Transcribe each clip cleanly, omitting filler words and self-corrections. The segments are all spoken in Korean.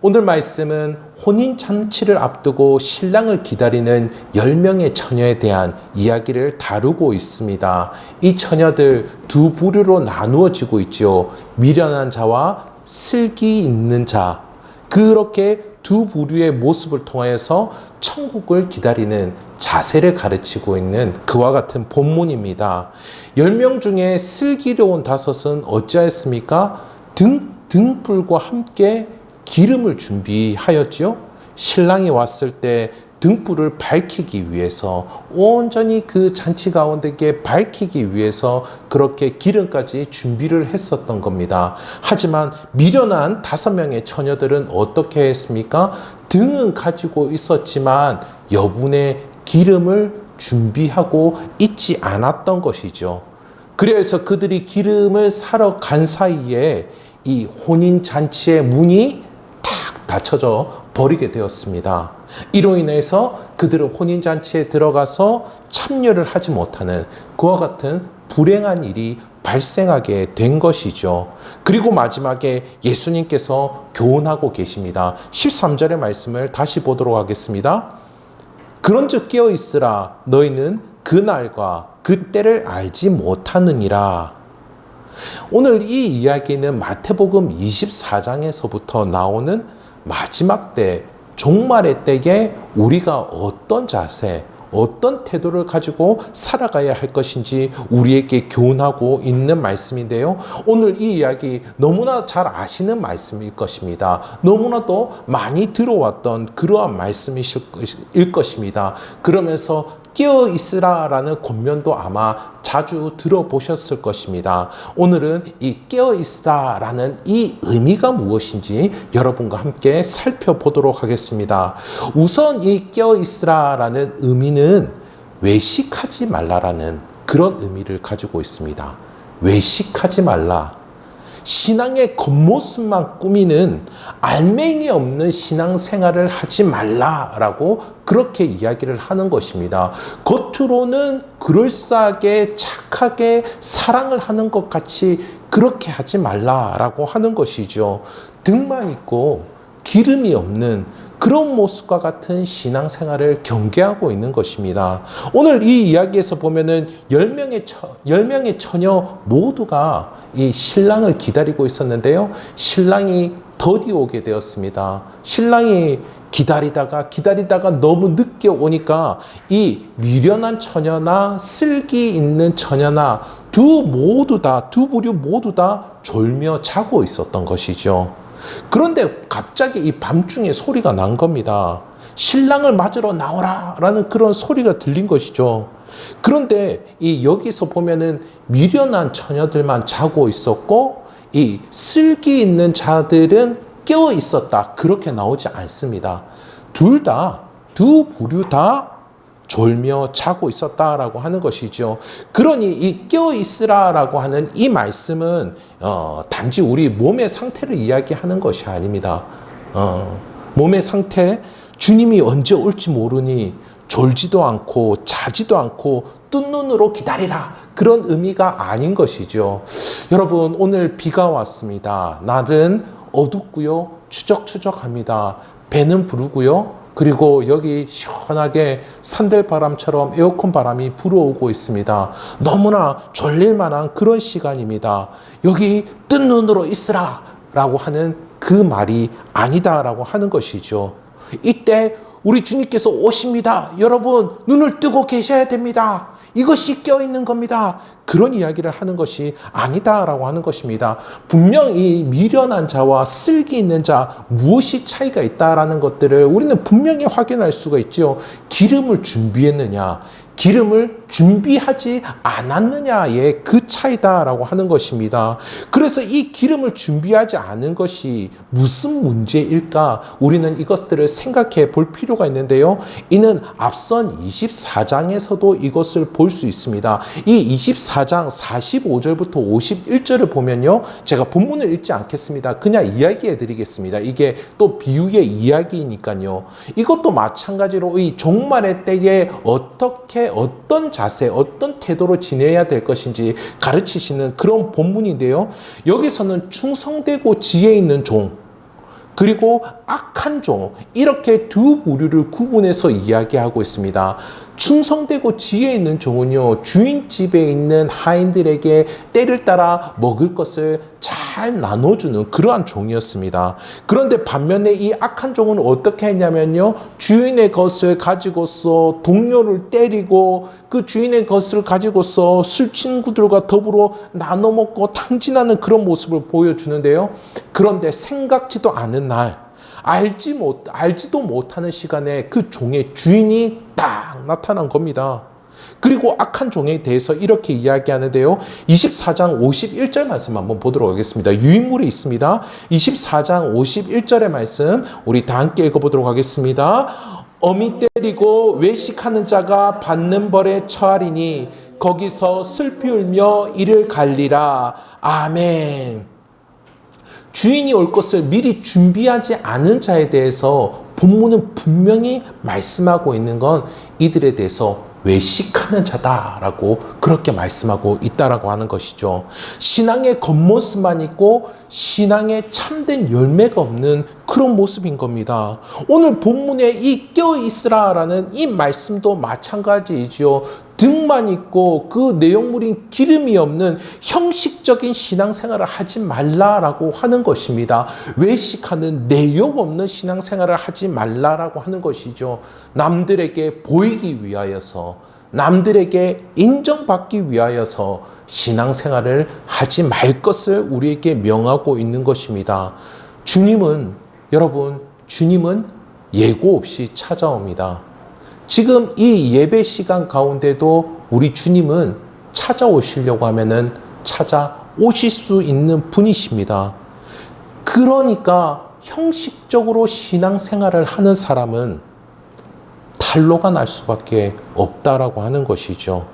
오늘 말씀은 혼인잔치를 앞두고 신랑을 기다리는 10명의 처녀에 대한 이야기를 다루고 있습니다. 이 처녀들 두 부류로 나누어지고 있죠. 미련한 자와 슬기 있는 자. 그렇게 두 부류의 모습을 통해서 천국을 기다리는 자세를 가르치고 있는 그와 같은 본문입니다. 10명 중에 슬기로운 5은 어찌하였습니까? 등불과 함께 기름을 준비하였지요. 신랑이 왔을 때 등불을 밝히기 위해서 온전히 그 잔치 가운데에 밝히기 위해서 그렇게 기름까지 준비를 했었던 겁니다. 하지만 미련한 5명의 처녀들은 어떻게 했습니까? 등은 가지고 있었지만 여분의 기름을 준비하고 있지 않았던 것이죠. 그래서 그들이 기름을 사러 간 사이에 이 혼인잔치의 문이 탁 닫혀져 버리게 되었습니다. 이로 인해서 그들은 혼인잔치에 들어가서 참여를 하지 못하는 그와 같은 불행한 일이 발생하게 된 것이죠. 그리고 마지막에 예수님께서 교훈하고 계십니다. 13절의 말씀을 다시 보도록 하겠습니다. 그런즉 깨어 있으라. 너희는 그 날과 그 때를 알지 못하느니라. 오늘 이 이야기는 마태복음 24장에서부터 나오는 마지막 때, 종말의 때에 우리가 어떤 자세, 어떤 태도를 가지고 살아가야 할 것인지 우리에게 교훈하고 있는 말씀인데요. 오늘 이 이야기 너무나 잘 아시는 말씀일 것입니다. 너무나도 많이 들어왔던 그러한 말씀일 것입니다. 그러면서 깨어 있으라라는 권면도 아마 자주 들어보셨을 것입니다. 오늘은 이 깨어 있으라라는 이 의미가 무엇인지 여러분과 함께 살펴보도록 하겠습니다. 우선 이 깨어 있으라라는 의미는 외식하지 말라라는 그런 의미를 가지고 있습니다. 외식하지 말라. 신앙의 겉모습만 꾸미는 알맹이 없는 신앙생활을 하지 말라라고 그렇게 이야기를 하는 것입니다. 겉으로는 그럴싸하게 착하게 사랑을 하는 것 같이 그렇게 하지 말라라고 하는 것이죠. 등만 있고 기름이 없는 그런 모습과 같은 신앙생활을 경계하고 있는 것입니다. 오늘 이 이야기에서 보면은 10명의 처녀 모두가 이 신랑을 기다리고 있었는데요. 신랑이 더디 오게 되었습니다. 신랑이 기다리다가 너무 늦게 오니까 이 미련한 처녀나 슬기 있는 처녀나 두 부류 모두 다 졸며 자고 있었던 것이죠. 그런데 갑자기 이 밤중에 소리가 난 겁니다. 신랑을 맞으러 나오라 라는 그런 소리가 들린 것이죠. 그런데 이 여기서 보면은 미련한 처녀들만 자고 있었고 이 슬기 있는 자들은 깨어 있었다. 그렇게 나오지 않습니다. 두 부류 다 졸며 자고 있었다라고 하는 것이죠. 그러니 이 깨어 있으라라고 하는 이 말씀은 단지 우리 몸의 상태를 이야기하는 것이 아닙니다. 몸의 상태, 주님이 언제 올지 모르니 졸지도 않고 자지도 않고 뜬 눈으로 기다리라. 그런 의미가 아닌 것이죠. 여러분, 오늘 비가 왔습니다. 날은 어둡고요. 추적추적합니다. 배는 부르고요. 그리고 여기 시원하게 산들바람처럼 에어컨 바람이 불어오고 있습니다. 너무나 졸릴 만한 그런 시간입니다. 여기 뜬 눈으로 있으라 라고 하는 그 말이 아니다라고 하는 것이죠. 이때 우리 주님께서 오십니다. 여러분, 눈을 뜨고 계셔야 됩니다. 이것이 껴있는 겁니다. 그런 이야기를 하는 것이 아니다라고 하는 것입니다. 분명히 미련한 자와 슬기 있는 자 무엇이 차이가 있다라는 것들을 우리는 분명히 확인할 수가 있죠. 기름을 준비했느냐, 기름을 준비하지 않았느냐의 그 차이다라고 하는 것입니다. 그래서 이 기름을 준비하지 않은 것이 무슨 문제일까? 우리는 이것들을 생각해 볼 필요가 있는데요. 이는 앞선 24장에서도 이것을 볼 수 있습니다. 이 24장 45절부터 51절을 보면요. 제가 본문을 읽지 않겠습니다. 그냥 이야기해 드리겠습니다. 이게 또 비유의 이야기니까요. 이것도 마찬가지로 이 종말의 때에 어떤 자세, 어떤 태도로 지내야 될 것인지 가르치시는 그런 본문인데요. 여기서는 충성되고 지혜 있는 종, 그리고 악한 종, 이렇게 두 부류를 구분해서 이야기하고 있습니다. 충성되고 지혜 있는 종은요, 주인 집에 있는 하인들에게 때를 따라 먹을 것을 잘 나눠주는 그러한 종이었습니다. 그런데 반면에 이 악한 종은 어떻게 했냐면요, 주인의 것을 가지고서 동료를 때리고 그 주인의 것을 가지고서 술 친구들과 더불어 나눠 먹고 탕진하는 그런 모습을 보여주는데요. 그런데 생각지도 않은 날, 알지도 못하는 시간에 그 종의 주인이 딱 나타난 겁니다. 그리고 악한 종에 대해서 이렇게 이야기하는데요. 24장 51절 말씀 한번 보도록 하겠습니다. 유인물이 있습니다. 24장 51절의 말씀 우리 다 함께 읽어보도록 하겠습니다. 어미 때리고 외식하는 자가 받는 벌에 처하리니 거기서 슬피 울며 이를 갈리라. 아멘. 주인이 올 것을 미리 준비하지 않은 자에 대해서 본문은 분명히 말씀하고 있는 건 이들에 대해서 외식하는 자다라고 그렇게 말씀하고 있다라고 하는 것이죠. 신앙의 겉모습만 있고 신앙의 참된 열매가 없는 그런 모습인 겁니다. 오늘 본문에 이 껴있으라라는 이 말씀도 마찬가지이죠. 등만 있고 그 내용물인 기름이 없는 형식적인 신앙생활을 하지 말라라고 하는 것입니다. 외식하는 내용 없는 신앙생활을 하지 말라라고 하는 것이죠. 남들에게 보이기 위하여서, 남들에게 인정받기 위하여서 신앙생활을 하지 말 것을 우리에게 명하고 있는 것입니다. 주님은 예고 없이 찾아옵니다. 지금 이 예배 시간 가운데도 우리 주님은 찾아오시려고 하면은 찾아오실 수 있는 분이십니다. 그러니까 형식적으로 신앙생활을 하는 사람은 탈로가 날 수밖에 없다라고 하는 것이죠.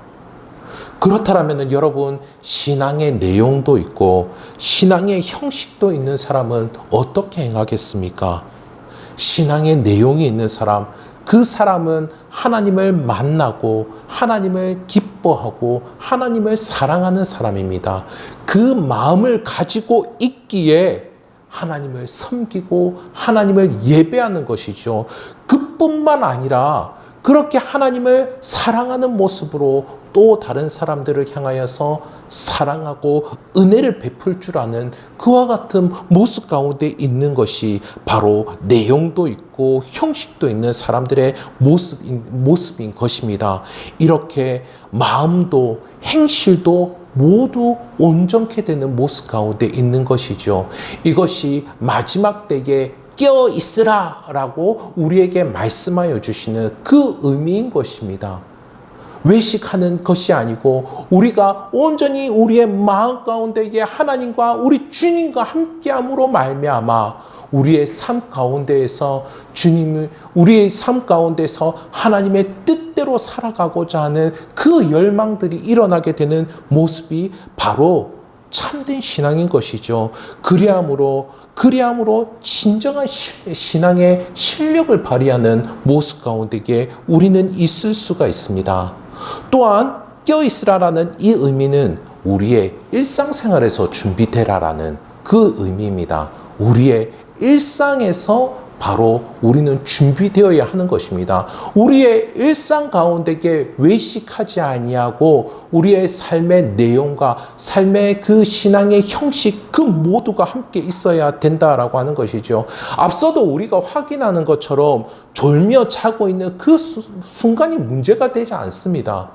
그렇다면 여러분, 신앙의 내용도 있고 신앙의 형식도 있는 사람은 어떻게 행하겠습니까? 신앙의 내용이 있는 사람, 그 사람은 하나님을 만나고 하나님을 기뻐하고 하나님을 사랑하는 사람입니다. 그 마음을 가지고 있기에 하나님을 섬기고 하나님을 예배하는 것이죠. 그뿐만 아니라 그렇게 하나님을 사랑하는 모습으로 또 다른 사람들을 향하여서 사랑하고 은혜를 베풀 줄 아는 그와 같은 모습 가운데 있는 것이 바로 내용도 있고 형식도 있는 사람들의 모습인 것입니다. 이렇게 마음도 행실도 모두 온전케 되는 모습 가운데 있는 것이죠. 이것이 마지막 때에 껴 있으라 라고 우리에게 말씀하여 주시는 그 의미인 것입니다. 외식하는 것이 아니고 우리가 온전히 우리의 마음 가운데에 하나님과 우리 주님과 함께함으로 말미암아 우리의 삶 가운데에서 우리의 삶 가운데서 하나님의 뜻대로 살아가고자 하는 그 열망들이 일어나게 되는 모습이 바로 참된 신앙인 것이죠. 그리함으로 진정한 신앙의 실력을 발휘하는 모습 가운데에 우리는 있을 수가 있습니다. 또한 껴있으라라는 이 의미는 우리의 일상생활에서 준비되라라는 그 의미입니다. 우리의 일상에서 바로 우리는 준비되어야 하는 것입니다. 우리의 일상 가운데에 외식하지 아니하고 우리의 삶의 내용과 삶의 그 신앙의 형식 그 모두가 함께 있어야 된다라고 하는 것이죠. 앞서도 우리가 확인하는 것처럼 졸며 자고 있는 그 순간이 문제가 되지 않습니다.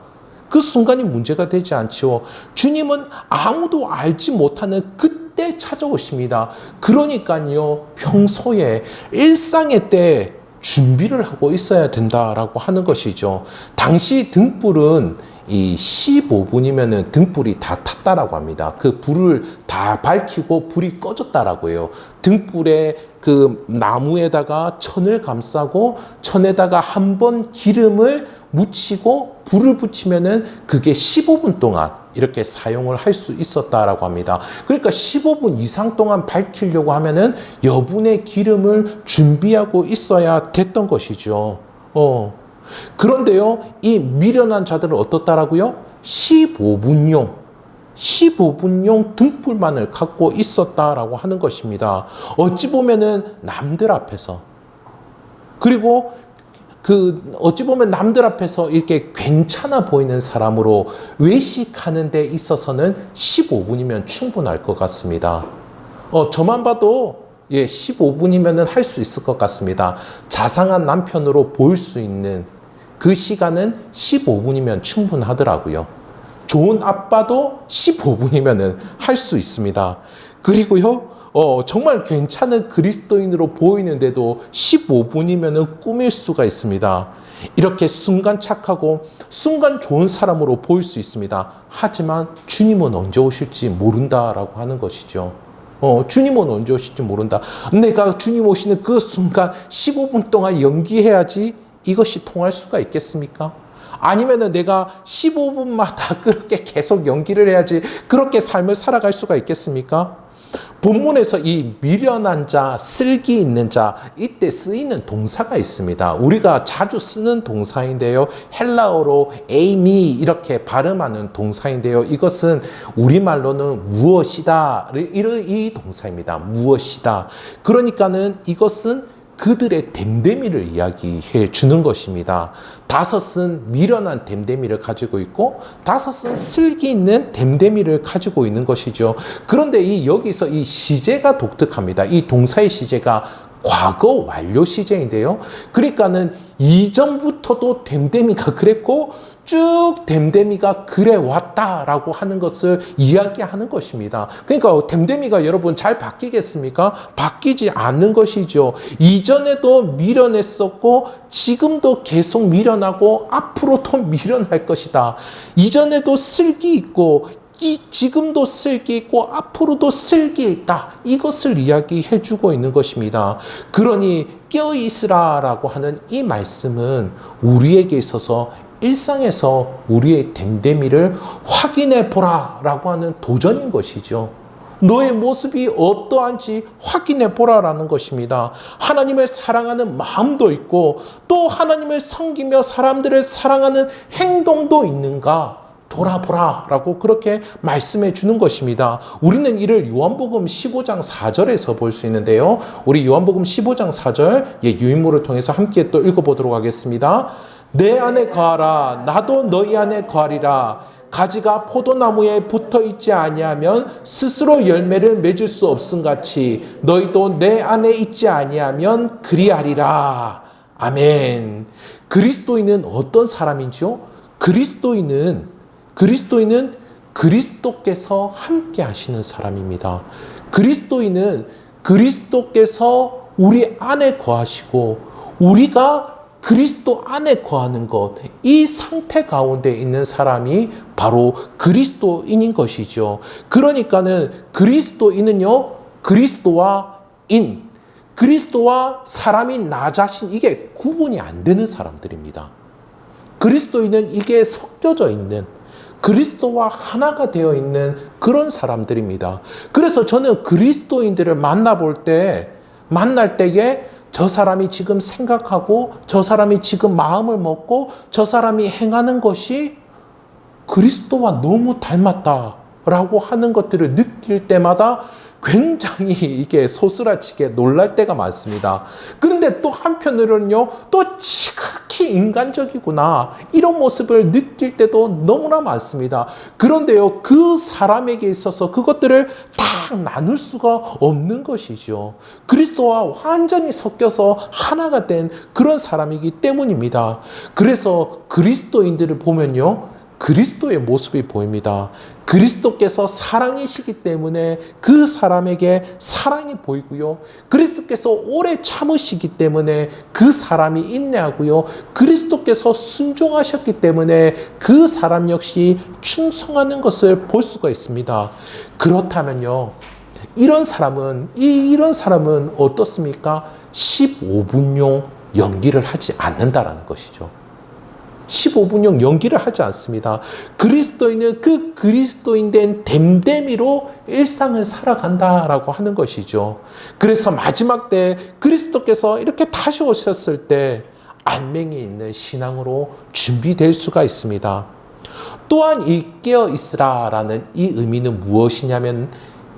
그 순간이 문제가 되지 않지요. 주님은 아무도 알지 못하는 그때 찾아오십니다. 그러니까요, 평소에 일상의 때 준비를 하고 있어야 된다라고 하는 것이죠. 당시 등불은 이 15분이면은 등불이 다 탔다라고 합니다. 그 불을 다 밝히고 불이 꺼졌다라고 해요. 등불에 그 나무에다가 천을 감싸고 천에다가 한 번 기름을 묻히고 불을 붙이면은 그게 15분 동안 이렇게 사용을 할 수 있었다라고 합니다. 그러니까 15분 이상 동안 밝히려고 하면은 여분의 기름을 준비하고 있어야 됐던 것이죠. 그런데요, 이 미련한 자들은 어떻다라고요? 15분용. 15분용 등불만을 갖고 있었다라고 하는 것입니다. 어찌 보면은 남들 앞에서, 그리고 어찌 보면 남들 앞에서 이렇게 괜찮아 보이는 사람으로 외식하는 데 있어서는 15분이면 충분할 것 같습니다. 저만 봐도 15분이면 할 수 있을 것 같습니다. 자상한 남편으로 보일 수 있는 그 시간은 15분이면 충분하더라고요. 좋은 아빠도 15분이면 할 수 있습니다. 그리고요, 정말 괜찮은 그리스도인으로 보이는데도 15분이면 꾸밀 수가 있습니다. 이렇게 순간 착하고 순간 좋은 사람으로 보일 수 있습니다. 하지만 주님은 언제 오실지 모른다라고 하는 것이죠. 주님은 언제 오실지 모른다. 내가 주님 오시는 그 순간 15분 동안 연기해야지 이것이 통할 수가 있겠습니까? 아니면은 내가 15분마다 그렇게 계속 연기를 해야지 그렇게 삶을 살아갈 수가 있겠습니까? 본문에서 이 미련한 자, 슬기 있는 자, 이때 쓰이는 동사가 있습니다. 우리가 자주 쓰는 동사인데요. 헬라어로 에이미 이렇게 발음하는 동사인데요. 이것은 우리말로는 무엇이다 이 동사입니다. 무엇이다. 그러니까는 이것은 그들의 됨됨이를 이야기해 주는 것입니다. 다섯은 미련한 됨됨이를 가지고 있고 다섯은 슬기 있는 됨됨이를 가지고 있는 것이죠. 그런데 여기서 이 시제가 독특합니다. 이 동사의 시제가 과거 완료 시제인데요. 그러니까는 이전부터도 됨됨이가 그랬고 쭉 됨됨이가 그래 왔다라고 하는 것을 이야기하는 것입니다. 그러니까 됨됨이가 여러분 잘 바뀌겠습니까? 바뀌지 않는 것이죠. 이전에도 미련했었고 지금도 계속 미련하고 앞으로도 미련할 것이다. 이전에도 슬기 있고 지금도 슬기 있고 앞으로도 슬기 있다. 이것을 이야기해 주고 있는 것입니다. 그러니 껴있으라라고 하는 이 말씀은 우리에게 있어서 일상에서 우리의 됨됨이를 확인해 보라라고 하는 도전인 것이죠. 너의 모습이 어떠한지 확인해 보라라는 것입니다. 하나님을 사랑하는 마음도 있고 또 하나님을 섬기며 사람들을 사랑하는 행동도 있는가? 돌아보라라고 그렇게 말씀해 주는 것입니다. 우리는 이를 요한복음 15장 4절에서 볼 수 있는데요. 우리 요한복음 15장 4절 유인물을 통해서 함께 또 읽어보도록 하겠습니다. 내 안에 거하라 나도 너희 안에 거하리라. 가지가 포도나무에 붙어 있지 아니하면 스스로 열매를 맺을 수 없음같이 너희도 내 안에 있지 아니하면 그리하리라. 아멘. 그리스도인은 어떤 사람인지요? 그리스도인은 그리스도께서 함께 하시는 사람입니다. 그리스도인은 그리스도께서 우리 안에 거하시고 우리가 그리스도 안에 거하는 것, 이 상태 가운데 있는 사람이 바로 그리스도인인 것이죠. 그러니까는 그리스도인은요, 그리스도와 사람이 나 자신, 이게 구분이 안 되는 사람들입니다. 그리스도인은 이게 섞여져 있는, 그리스도와 하나가 되어 있는 그런 사람들입니다. 그래서 저는 그리스도인들을 만날 때에 저 사람이 지금 생각하고 저 사람이 지금 마음을 먹고 저 사람이 행하는 것이 그리스도와 너무 닮았다라고 하는 것들을 느낄 때마다 굉장히 이게 소스라치게 놀랄 때가 많습니다. 그런데 또 한편으로는요, 또 지극히 인간적이구나 이런 모습을 느낄 때도 너무나 많습니다. 그런데요, 그 사람에게 있어서 그것들을 다 나눌 수가 없는 것이죠. 그리스도와 완전히 섞여서 하나가 된 그런 사람이기 때문입니다. 그래서 그리스도인들을 보면요, 그리스도의 모습이 보입니다. 그리스도께서 사랑이시기 때문에 그 사람에게 사랑이 보이고요. 그리스도께서 오래 참으시기 때문에 그 사람이 인내하고요. 그리스도께서 순종하셨기 때문에 그 사람 역시 충성하는 것을 볼 수가 있습니다. 그렇다면요, 이런 사람은 어떻습니까? 15분용 연기를 하지 않는다라는 것이죠. 15분용 연기를 하지 않습니다. 그리스도인은 그 그리스도인된 됨됨이로 일상을 살아간다라고 하는 것이죠. 그래서 마지막 때 그리스도께서 이렇게 다시 오셨을 때 알맹이 있는 신앙으로 준비될 수가 있습니다. 또한 이 깨어 있으라라는 이 의미는 무엇이냐면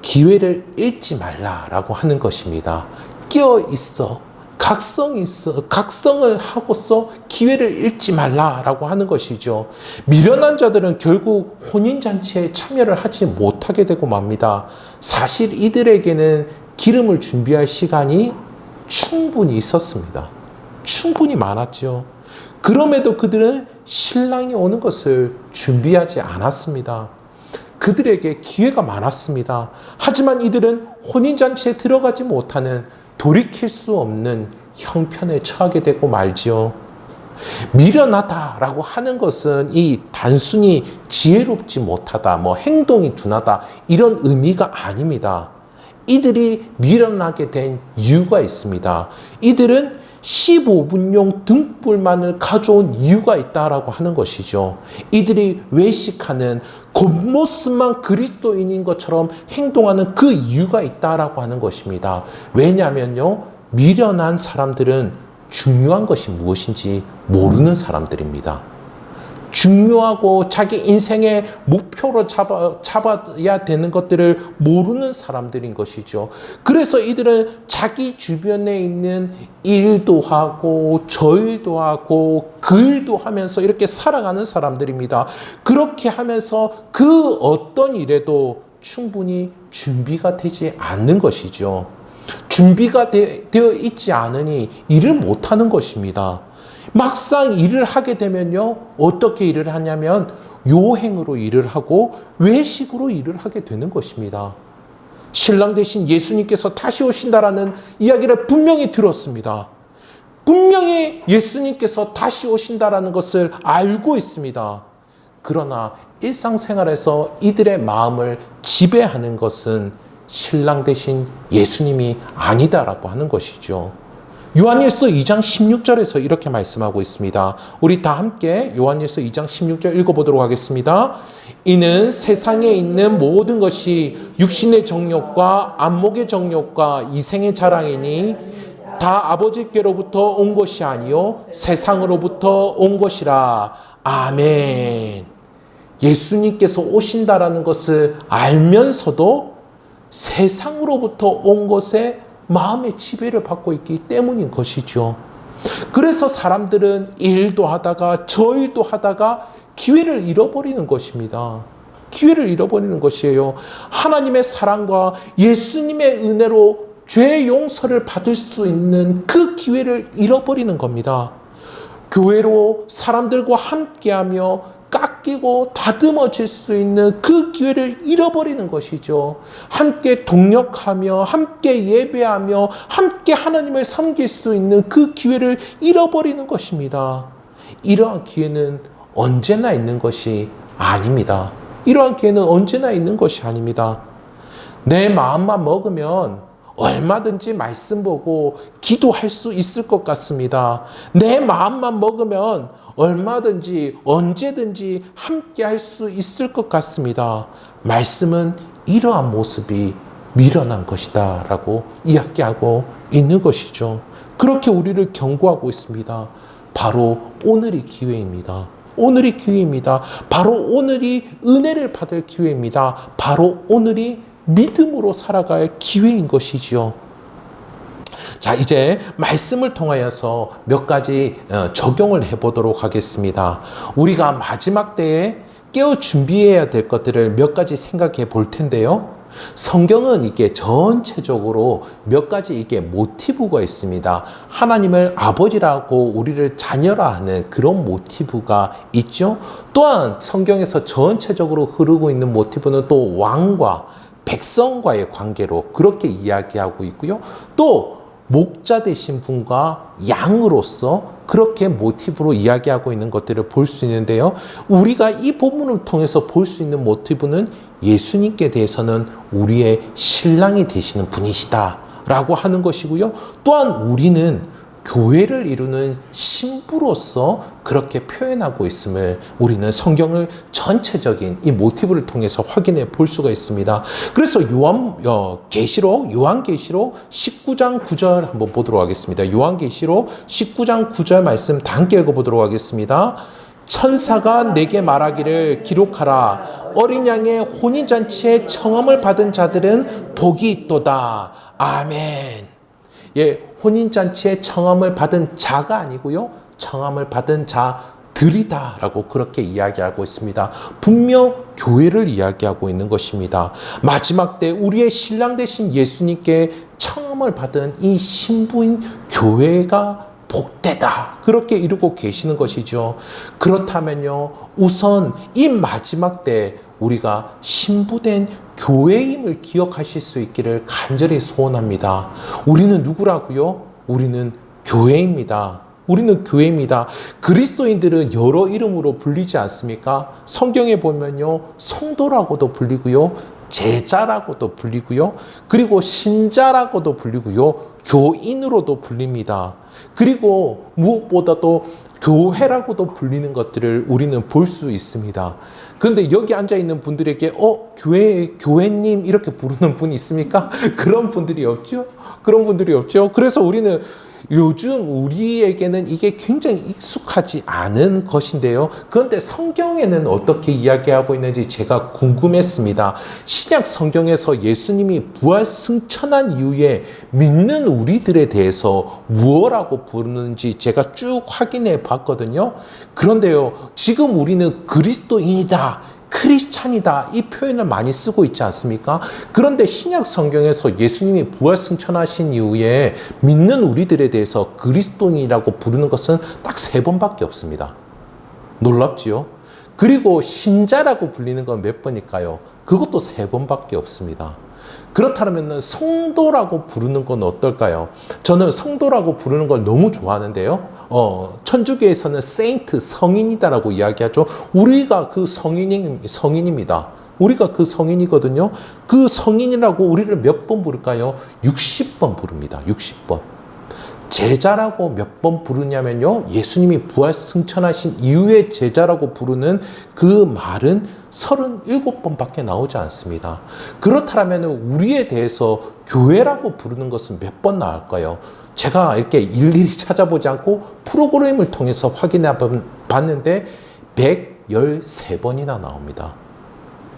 기회를 잃지 말라라고 하는 것입니다. 깨어 있어. 각성이 있어. 각성을 하고서 기회를 잃지 말라라고 하는 것이죠. 미련한 자들은 결국 혼인잔치에 참여를 하지 못하게 되고 맙니다. 사실 이들에게는 기름을 준비할 시간이 충분히 있었습니다. 충분히 많았죠. 그럼에도 그들은 신랑이 오는 것을 준비하지 않았습니다. 그들에게 기회가 많았습니다. 하지만 이들은 혼인잔치에 들어가지 못하는 돌이킬 수 없는 형편에 처하게 되고 말지요. 미련하다라고 하는 것은 이 단순히 지혜롭지 못하다, 행동이 둔하다 이런 의미가 아닙니다. 이들이 미련하게 된 이유가 있습니다. 이들은 15분용 등불만을 가져온 이유가 있다라고 하는 것이죠. 이들이 외식하는 겉모습만 그리스도인인 것처럼 행동하는 그 이유가 있다라고 하는 것입니다. 왜냐하면요, 미련한 사람들은 중요한 것이 무엇인지 모르는 사람들입니다. 중요하고 자기 인생의 목표로 잡아야 되는 것들을 모르는 사람들인 것이죠. 그래서 이들은 자기 주변에 있는 일도 하고 저일도 하고 글도 하면서 이렇게 살아가는 사람들입니다. 그렇게 하면서 그 어떤 일에도 충분히 준비가 되지 않는 것이죠. 준비가 되어 있지 않으니 일을 못하는 것입니다. 막상 일을 하게 되면요, 어떻게 일을 하냐면 요행으로 일을 하고 외식으로 일을 하게 되는 것입니다. 신랑 대신 예수님께서 다시 오신다라는 이야기를 분명히 들었습니다. 분명히 예수님께서 다시 오신다라는 것을 알고 있습니다. 그러나 일상생활에서 이들의 마음을 지배하는 것은 신랑 대신 예수님이 아니다라고 하는 것이죠. 요한일서 2장 16절에서 이렇게 말씀하고 있습니다. 우리 다 함께 요한일서 2장 16절 읽어보도록 하겠습니다. 이는 세상에 있는 모든 것이 육신의 정욕과 안목의 정욕과 이생의 자랑이니 다 아버지께로부터 온 것이 아니요 세상으로부터 온 것이라. 아멘. 예수님께서 오신다라는 것을 알면서도 세상으로부터 온 것에 마음의 지배를 받고 있기 때문인 것이죠. 그래서 사람들은 일도 하다가 저일도 하다가 기회를 잃어버리는 것입니다. 기회를 잃어버리는 것이에요. 하나님의 사랑과 예수님의 은혜로 죄 용서를 받을 수 있는 그 기회를 잃어버리는 겁니다. 교회로 사람들과 함께하며 깎이고 다듬어질 수 있는 그 기회를 잃어버리는 것이죠. 함께 동력하며 함께 예배하며 함께 하나님을 섬길 수 있는 그 기회를 잃어버리는 것입니다. 이러한 기회는 언제나 있는 것이 아닙니다. 이러한 기회는 언제나 있는 것이 아닙니다. 내 마음만 먹으면 얼마든지 말씀 보고 기도할 수 있을 것 같습니다. 내 마음만 먹으면 얼마든지 언제든지 함께 할 수 있을 것 같습니다. 말씀은 이러한 모습이 미련한 것이다 라고 이야기하고 있는 것이죠. 그렇게 우리를 경고하고 있습니다. 바로 오늘이 기회입니다. 오늘이 기회입니다. 바로 오늘이 은혜를 받을 기회입니다. 바로 오늘이 믿음으로 살아갈 기회인 것이지요. 자, 이제 말씀을 통하여서 몇 가지 적용을 해보도록 하겠습니다. 우리가 마지막 때에 깨어 준비해야 될 것들을 몇 가지 생각해 볼 텐데요. 성경은 이게 전체적으로 몇 가지 이게 모티브가 있습니다. 하나님을 아버지라고 우리를 자녀라 하는 그런 모티브가 있죠. 또한 성경에서 전체적으로 흐르고 있는 모티브는 또 왕과 백성과의 관계로 그렇게 이야기하고 있고요. 또 목자 되신 분과 양으로서 그렇게 모티브로 이야기하고 있는 것들을 볼 수 있는데요. 우리가 이 본문을 통해서 볼 수 있는 모티브는 예수님께 대해서는 우리의 신랑이 되시는 분이시다 라고 하는 것이고요. 또한 우리는 교회를 이루는 신부로서 그렇게 표현하고 있음을 우리는 성경을 전체적인 이 모티브를 통해서 확인해 볼 수가 있습니다. 그래서 요한계시록 19장 9절 한번 보도록 하겠습니다. 요한계시록 19장 9절 말씀 다 함께 읽어보도록 하겠습니다. 천사가 내게 말하기를 기록하라. 어린 양의 혼인잔치에 청함을 받은 자들은 복이 있도다. 아멘. 예, 혼인잔치에 청함을 받은 자가 아니고요. 청함을 받은 자들이다 라고 그렇게 이야기하고 있습니다. 분명 교회를 이야기하고 있는 것입니다. 마지막 때 우리의 신랑 되신 예수님께 청함을 받은 이 신부인 교회가 복되다. 그렇게 이루고 계시는 것이죠. 그렇다면요, 우선 이 마지막 때 우리가 신부된 교회임을 기억하실 수 있기를 간절히 소원합니다. 우리는 누구라고요? 우리는 교회입니다. 우리는 교회입니다. 그리스도인들은 여러 이름으로 불리지 않습니까? 성경에 보면요, 성도라고도 불리고요, 제자라고도 불리고요, 그리고 신자라고도 불리고요, 교인으로도 불립니다. 그리고 무엇보다도 교회라고도 불리는 것들을 우리는 볼 수 있습니다. 그런데 여기 앉아있는 분들에게 교회님 이렇게 부르는 분이 있습니까? 그런 분들이 없죠. 그런 분들이 없죠. 그래서 우리는 요즘 우리에게는 이게 굉장히 익숙하지 않은 것인데요. 그런데 성경에는 어떻게 이야기하고 있는지 제가 궁금했습니다. 신약 성경에서 예수님이 부활 승천한 이후에 믿는 우리들에 대해서 무엇라고 부르는지 제가 쭉 확인해 봤거든요. 그런데요, 지금 우리는 그리스도인이다, 크리스찬이다, 이 표현을 많이 쓰고 있지 않습니까? 그런데 신약 성경에서 예수님이 부활 승천하신 이후에 믿는 우리들에 대해서 그리스도인이라고 부르는 것은 딱 3번밖에 없습니다. 놀랍지요? 그리고 신자라고 불리는 건 몇 번일까요? 그것도 3번밖에 없습니다. 그렇다면 성도라고 부르는 건 어떨까요? 저는 성도라고 부르는 걸 너무 좋아하는데요. 천주교에서는 세인트, 성인이다라고 이야기하죠. 우리가 그 성인입니다. 우리가 그 성인이거든요. 그 성인이라고 우리를 몇 번 부를까요? 60번 부릅니다. 60번. 제자라고 몇 번 부르냐면요, 예수님이 부활 승천하신 이후에 제자라고 부르는 그 말은 37번밖에 나오지 않습니다. 그렇다면 우리에 대해서 교회라고 부르는 것은 몇 번 나올까요? 제가 이렇게 일일이 찾아보지 않고 프로그램을 통해서 확인해 봤는데 113번이나 나옵니다.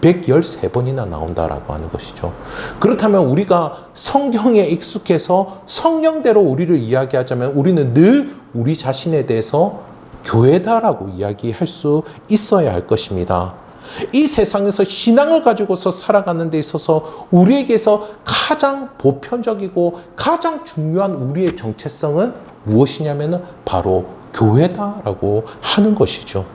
113번이나 나온다라고 하는 것이죠. 그렇다면 우리가 성경에 익숙해서 성경대로 우리를 이야기하자면 우리는 늘 우리 자신에 대해서 교회다라고 이야기할 수 있어야 할 것입니다. 이 세상에서 신앙을 가지고서 살아가는 데 있어서 우리에게서 가장 보편적이고 가장 중요한 우리의 정체성은 무엇이냐면 바로 교회다라고 하는 것이죠.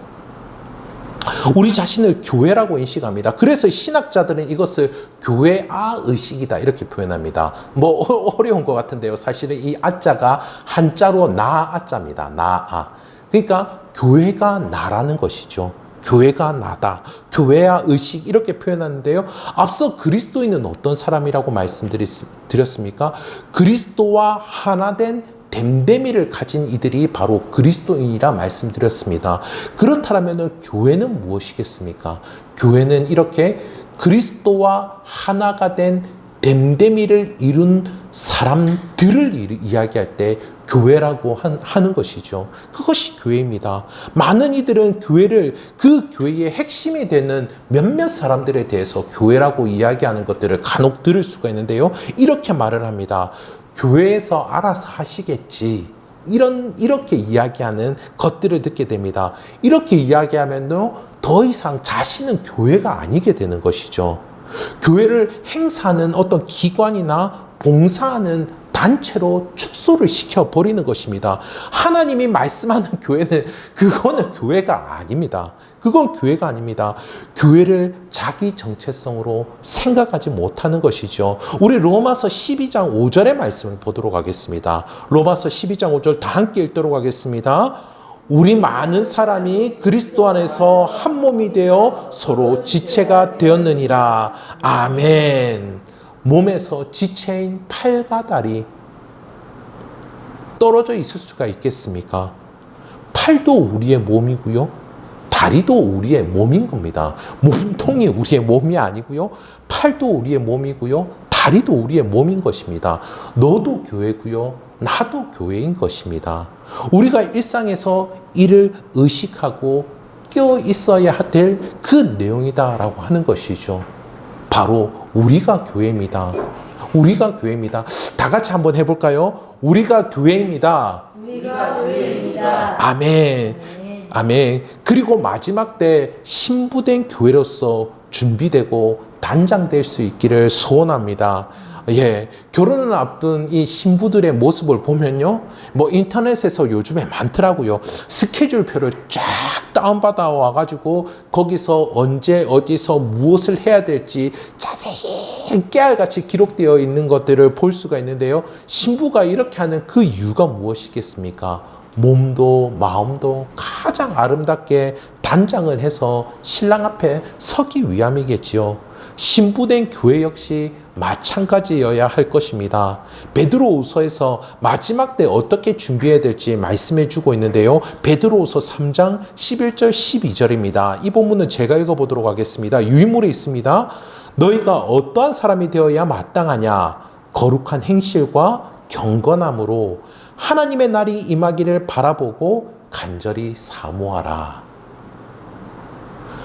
우리 자신을 교회라고 인식합니다. 그래서 신학자들은 이것을 교회아 의식이다 이렇게 표현합니다. 뭐 어려운 것 같은데요. 사실은 이 아자가 한자로 나아자입니다. 나아. 그러니까 교회가 나라는 것이죠. 교회가 나다, 교회야 의식 이렇게 표현하는데요. 앞서 그리스도인은 어떤 사람이라고 말씀드렸습니까? 그리스도와 하나 된 됨됨이를 가진 이들이 바로 그리스도인이라 말씀드렸습니다. 그렇다면 교회는 무엇이겠습니까? 교회는 이렇게 그리스도와 하나가 된 됨됨이를 이룬 사람들을 이야기할 때 교회라고 하는 것이죠. 그것이 교회입니다. 많은 이들은 교회를 그 교회의 핵심이 되는 몇몇 사람들에 대해서 교회라고 이야기하는 것들을 간혹 들을 수가 있는데요. 이렇게 말을 합니다. 교회에서 알아서 하시겠지. 이렇게 이야기하는 것들을 듣게 됩니다. 이렇게 이야기하면요, 더 이상 자신은 교회가 아니게 되는 것이죠. 교회를 행사하는 어떤 기관이나 봉사하는 단체로 축소를 시켜버리는 것입니다. 하나님이 말씀하는 교회는 그거는 교회가 아닙니다. 그건 교회가 아닙니다. 교회를 자기 정체성으로 생각하지 못하는 것이죠. 우리 로마서 12장 5절의 말씀을 보도록 하겠습니다. 로마서 12장 5절 다 함께 읽도록 하겠습니다. 우리 많은 사람이 그리스도 안에서 한 몸이 되어 서로 지체가 되었느니라. 아멘. 몸에서 지체인 팔과 다리 떨어져 있을 수가 있겠습니까? 팔도 우리의 몸이고요. 다리도 우리의 몸인 겁니다. 몸통이 우리의 몸이 아니고요. 팔도 우리의 몸이고요. 다리도 우리의 몸인 것입니다. 너도 교회고요. 나도 교회인 것입니다. 우리가 일상에서 이를 의식하고 섞여 있어야 될 그 내용이다라고 하는 것이죠. 바로 우리가 교회입니다. 우리가 교회입니다. 다 같이 한번 해볼까요? 우리가 교회입니다. 우리가 교회입니다. 아멘. 아멘. 그리고 마지막 때 신부된 교회로서 준비되고 단장될 수 있기를 소원합니다. 예, 결혼을 앞둔 이 신부들의 모습을 보면요, 뭐 인터넷에서 요즘에 많더라고요. 스케줄표를 쫙 다운받아 와가지고 거기서 언제 어디서 무엇을 해야 될지 자세히 깨알같이 기록되어 있는 것들을 볼 수가 있는데요. 신부가 이렇게 하는 그 이유가 무엇이겠습니까? 몸도 마음도 가장 아름답게 단장을 해서 신랑 앞에 서기 위함이겠지요. 신부된 교회 역시 마찬가지여야 할 것입니다. 베드로후서에서 마지막 때 어떻게 준비해야 될지 말씀해 주고 있는데요. 베드로후서 3장 11절 12절입니다. 이 본문은 제가 읽어보도록 하겠습니다. 유인물에 있습니다. 너희가 어떠한 사람이 되어야 마땅하냐? 거룩한 행실과 경건함으로 하나님의 날이 임하기를 바라보고 간절히 사모하라.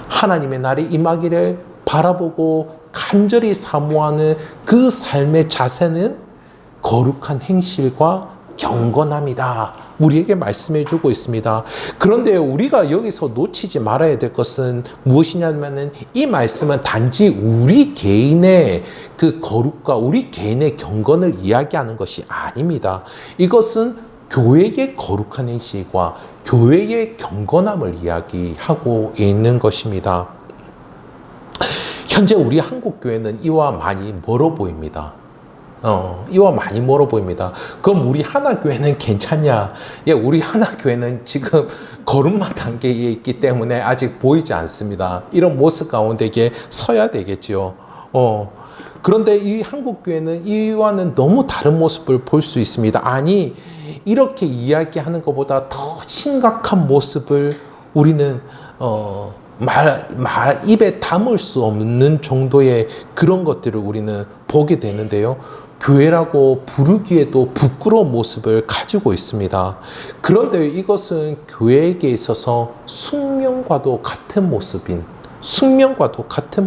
하나님의 날이 임하기를 바라보고 간절히 사모하는 그 삶의 자세는 거룩한 행실과 경건함이다. 우리에게 말씀해 주고 있습니다. 그런데 우리가 여기서 놓치지 말아야 될 것은 무엇이냐면은 이 말씀은 단지 우리 개인의 그 거룩과 우리 개인의 경건을 이야기하는 것이 아닙니다. 이것은 교회의 거룩한 행실과 교회의 경건함을 이야기하고 있는 것입니다. 현재 우리 한국교회는 이와 많이 멀어 보입니다. 이와 많이 멀어 보입니다. 그럼 우리 하나교회는 괜찮냐? 예, 우리 하나교회는 지금 거듭난 단계에 있기 때문에 아직 보이지 않습니다. 이런 모습 가운데 이게 서야 되겠지요. 그런데 이 한국교회는 이와는 너무 다른 모습을 볼 수 있습니다. 아니, 이렇게 이야기하는 것보다 더 심각한 모습을 우리는 입에 담을 수 없는 정도의 그런 것들을 우리는 보게 되는데요. 교회라고 부르기에도 부끄러운 모습을 가지고 있습니다. 그런데 이것은 교회에게 있어서 숙명과도 같은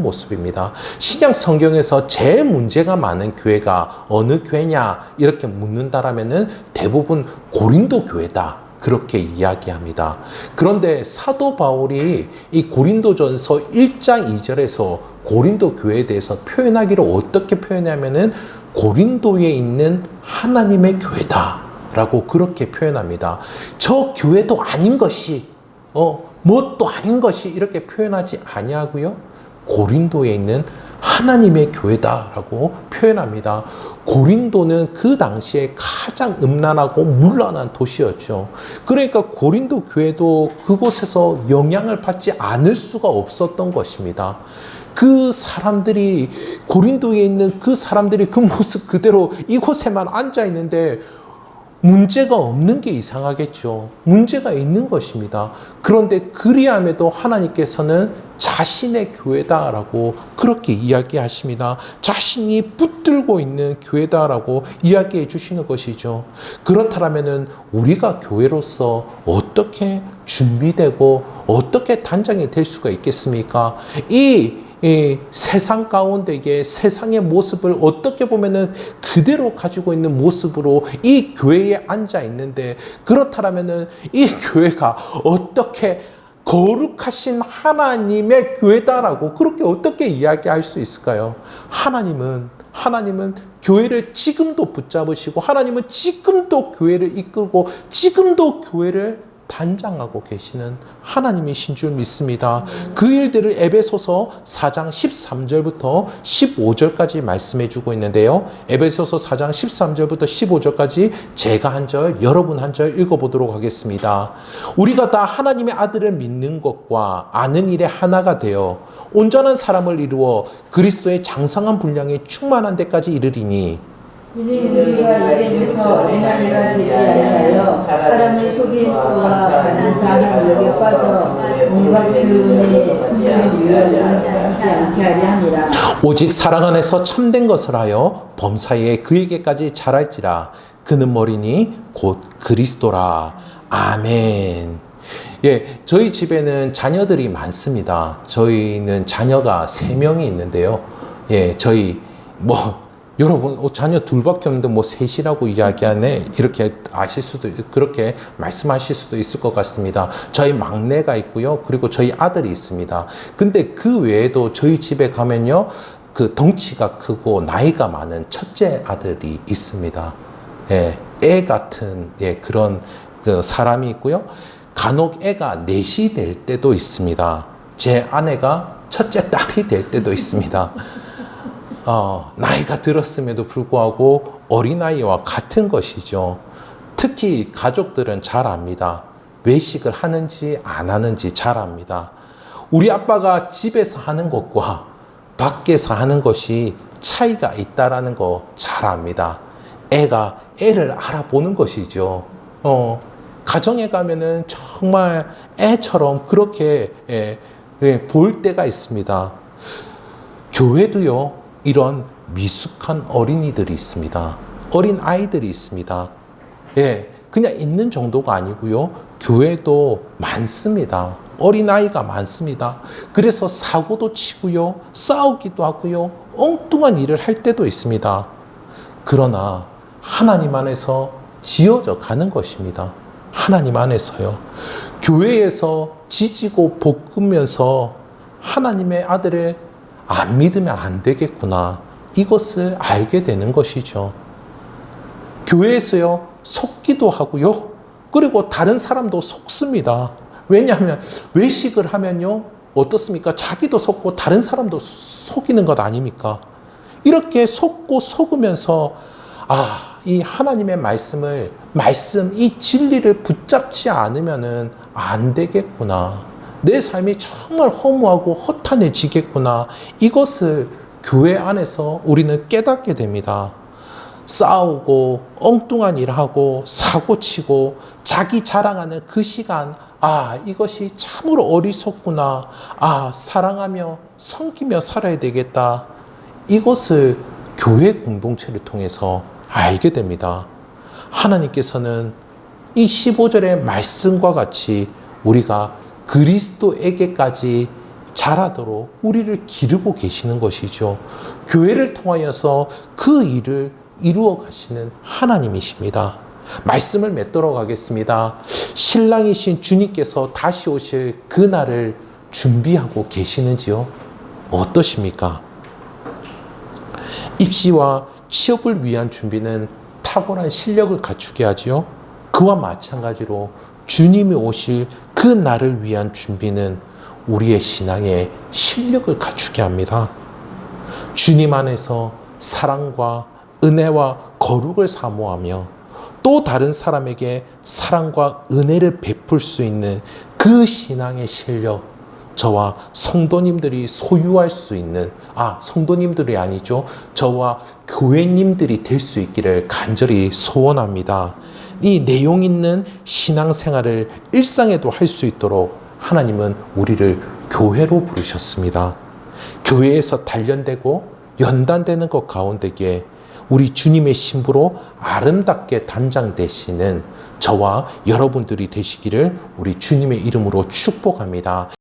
모습입니다. 신약 성경에서 제일 문제가 많은 교회가 어느 교회냐 이렇게 묻는다라면은 대부분 고린도 교회다. 그렇게 이야기합니다. 그런데 사도 바울이 이 고린도전서 1장 2절에서 고린도 교회에 대해서 표현하기를 어떻게 표현하냐면은 고린도에 있는 하나님의 교회다라고 그렇게 표현합니다. 저 교회도 아닌 것이 뭣도 아닌 것이 이렇게 표현하지 아니하고요. 고린도에 있는 하나님의 교회다라고 표현합니다. 고린도는 그 당시에 가장 음란하고 문란한 도시였죠. 그러니까 고린도 교회도 그곳에서 영향을 받지 않을 수가 없었던 것입니다. 그 사람들이 고린도에 있는 그 사람들이 그 모습 그대로 이곳에만 앉아 있는데 문제가 없는 게 이상하겠죠. 문제가 있는 것입니다. 그런데 그리함에도 하나님께서는 자신의 교회다라고 그렇게 이야기하십니다. 자신이 붙들고 있는 교회다라고 이야기해 주시는 것이죠. 그렇다면은 우리가 교회로서 어떻게 준비되고 어떻게 단장이 될 수가 있겠습니까? 이 세상 가운데에 세상의 모습을 어떻게 보면은 그대로 가지고 있는 모습으로 이 교회에 앉아 있는데, 그렇다면은 이 교회가 어떻게 거룩하신 하나님의 교회다라고 그렇게 어떻게 이야기할 수 있을까요? 하나님은 교회를 지금도 붙잡으시고 하나님은 지금도 교회를 이끌고 지금도 교회를 단장하고 계시는 하나님이신 줄 믿습니다. 그 일들을 에베소서 4장 13절부터 15절까지 말씀해 주고 있는데요. 에베소서 4장 13절부터 15절까지 제가 한 절, 여러분 한 절 읽어보도록 하겠습니다. 우리가 다 하나님의 아들을 믿는 것과 아는 일에 하나가 되어 온전한 사람을 이루어 그리스도의 장성한 분량이 충만한 데까지 이르리니, 이는 우리가 이제부터 어린아이가 되지 아니하여 사람을 속일 수와 반사한 욕에 빠져 온갖 교훈의 흠에 밀려들지 않게 하려 함이라. 오직 사랑 안에서 참된 것을 하여 범사에 그에게까지 자랄지라. 그는 머리니 곧 그리스도라. 아멘. 예, 저희 집에는 자녀들이 많습니다. 저희는 자녀가 3명이 있는데요. 예, 저희 여러분 자녀 둘밖에 없는데 셋이라고 이야기하네 이렇게 아실 수도 그렇게 말씀하실 수도 있을 것 같습니다. 저희 막내가 있고요. 그리고 저희 아들이 있습니다. 근데 그 외에도 저희 집에 가면요. 그 덩치가 크고 나이가 많은 첫째 아들이 있습니다. 예, 애 같은 그런 그 사람이 있고요. 간혹 애가 넷이 될 때도 있습니다. 제 아내가 첫째 딸이 될 때도 있습니다. 나이가 들었음에도 불구하고 어린아이와 같은 것이죠. 특히 가족들은 잘 압니다. 외식을 하는지 안 하는지 잘 압니다. 우리 아빠가 집에서 하는 것과 밖에서 하는 것이 차이가 있다라는 거 잘 압니다. 애가 애를 알아보는 것이죠. 가정에 가면은 정말 애처럼 그렇게 볼 때가 있습니다. 교회도요. 이런 미숙한 어린이들이 있습니다. 어린 아이들이 있습니다. 예, 그냥 있는 정도가 아니고요. 교회도 많습니다. 어린 아이가 많습니다. 그래서 사고도 치고요. 싸우기도 하고요. 엉뚱한 일을 할 때도 있습니다. 그러나 하나님 안에서 지어져 가는 것입니다. 하나님 안에서요. 교회에서 지지고 볶으면서 하나님의 아들을 안 믿으면 안 되겠구나. 이것을 알게 되는 것이죠. 교회에서요, 속기도 하고요. 그리고 다른 사람도 속습니다. 왜냐하면 외식을 하면요, 어떻습니까? 자기도 속고 다른 사람도 속이는 것 아닙니까? 이렇게 속고 속으면서 이 하나님의 이 진리를 붙잡지 않으면은 안 되겠구나. 내 삶이 정말 허무하고 허탄해지겠구나. 이것을 교회 안에서 우리는 깨닫게 됩니다. 싸우고 엉뚱한 일하고 사고치고 자기 자랑하는 그 시간, 이것이 참으로 어리석구나. 사랑하며 섬기며 살아야 되겠다. 이것을 교회 공동체를 통해서 알게 됩니다. 하나님께서는 이 15절의 말씀과 같이 우리가 그리스도에게까지 자라도록 우리를 기르고 계시는 것이죠. 교회를 통하여서 그 일을 이루어 가시는 하나님이십니다. 말씀을 맺도록 하겠습니다. 신랑이신 주님께서 다시 오실 그날을 준비하고 계시는지요? 어떠십니까? 입시와 취업을 위한 준비는 탁월한 실력을 갖추게 하지요. 그와 마찬가지로 주님이 오실 그 날을 위한 준비는 우리의 신앙의 실력을 갖추게 합니다. 주님 안에서 사랑과 은혜와 거룩을 사모하며 또 다른 사람에게 사랑과 은혜를 베풀 수 있는 그 신앙의 실력, 저와 성도님들이 소유할 수 있는, 성도님들이 아니죠. 저와 교회님들이 될 수 있기를 간절히 소원합니다. 이 내용 있는 신앙생활을 일상에도 할 수 있도록 하나님은 우리를 교회로 부르셨습니다. 교회에서 단련되고 연단되는 것 가운데에 우리 주님의 신부로 아름답게 단장되시는 저와 여러분들이 되시기를 우리 주님의 이름으로 축복합니다.